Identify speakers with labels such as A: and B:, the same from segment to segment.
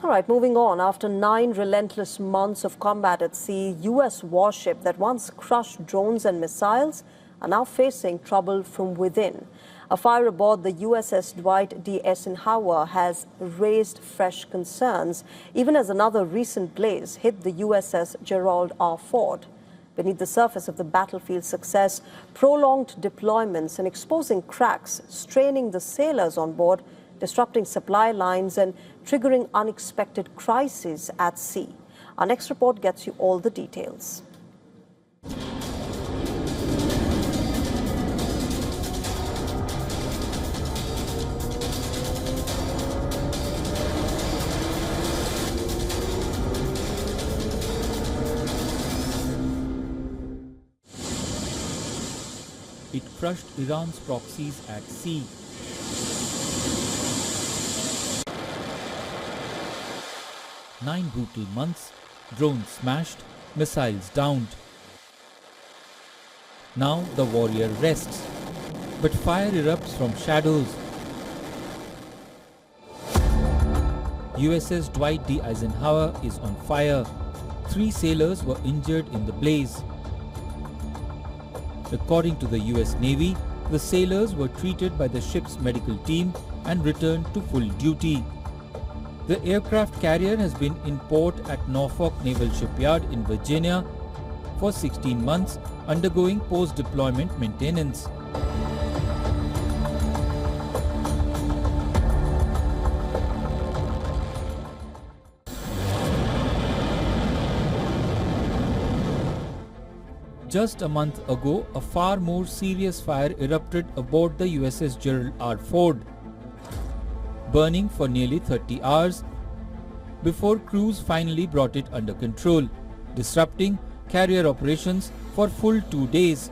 A: All right, moving on. After 9 relentless months of combat at sea, U.S. warship that once crushed drones and missiles are now facing trouble from within. A fire aboard the USS Dwight D. Eisenhower has raised fresh concerns, even as another recent blaze hit the USS Gerarld R Ford. Beneath the surface of the battlefield's success, prolonged deployments and exposing cracks, straining the sailors on board, disrupting supply lines and triggering unexpected crises at sea. Our next report gets you all the details.
B: It crushed Iran's proxies at sea. Nine brutal months, drones smashed, missiles downed. Now the warrior rests, but fire erupts from shadows. USS Dwight D. Eisenhower is on fire. 3 sailors were injured in the blaze. According to the US Navy, the sailors were treated by the ship's medical team and returned to full duty. The aircraft carrier has been in port at Norfolk Naval Shipyard in Virginia for 16 months, undergoing post-deployment maintenance. Just a month ago, a far more serious fire erupted aboard the USS Gerarld R Ford, burning for nearly 30 hours before crews finally brought it under control, disrupting carrier operations for full 2 days.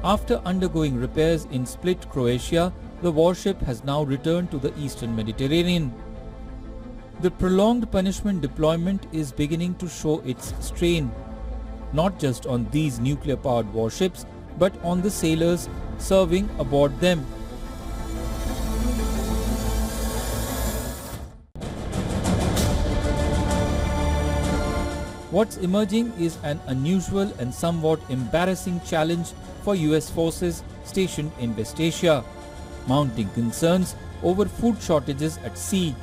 B: After undergoing repairs in Split, Croatia, the warship has now returned to the eastern Mediterranean. The prolonged punishment deployment is beginning to show its strain, not just on these nuclear-powered warships, but on the sailors serving aboard them. What's emerging is an unusual and somewhat embarrassing challenge for US forces stationed in West Asia, mounting concerns over food shortages at sea.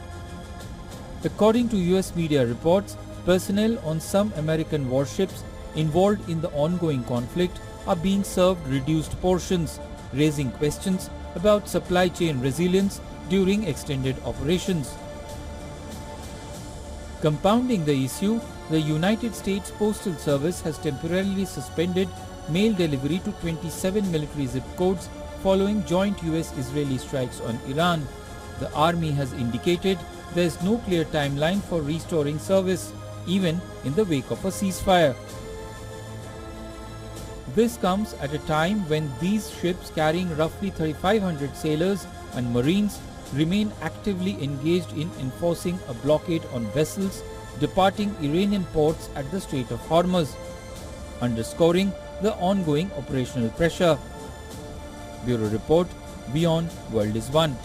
B: According to US media reports, personnel on some American warships involved in the ongoing conflict are being served reduced portions, raising questions about supply chain resilience during extended operations. Compounding the issue, the United States Postal Service has temporarily suspended mail delivery to 27 military zip codes following joint US-Israeli strikes on Iran. The army has indicated there is no clear timeline for restoring service, even in the wake of a ceasefire. This comes at a time when these ships carrying roughly 3,500 sailors and marines remain actively engaged in enforcing a blockade on vessels departing Iranian ports at the Strait of Hormuz, underscoring the ongoing operational pressure. Bureau Report, WION World is One.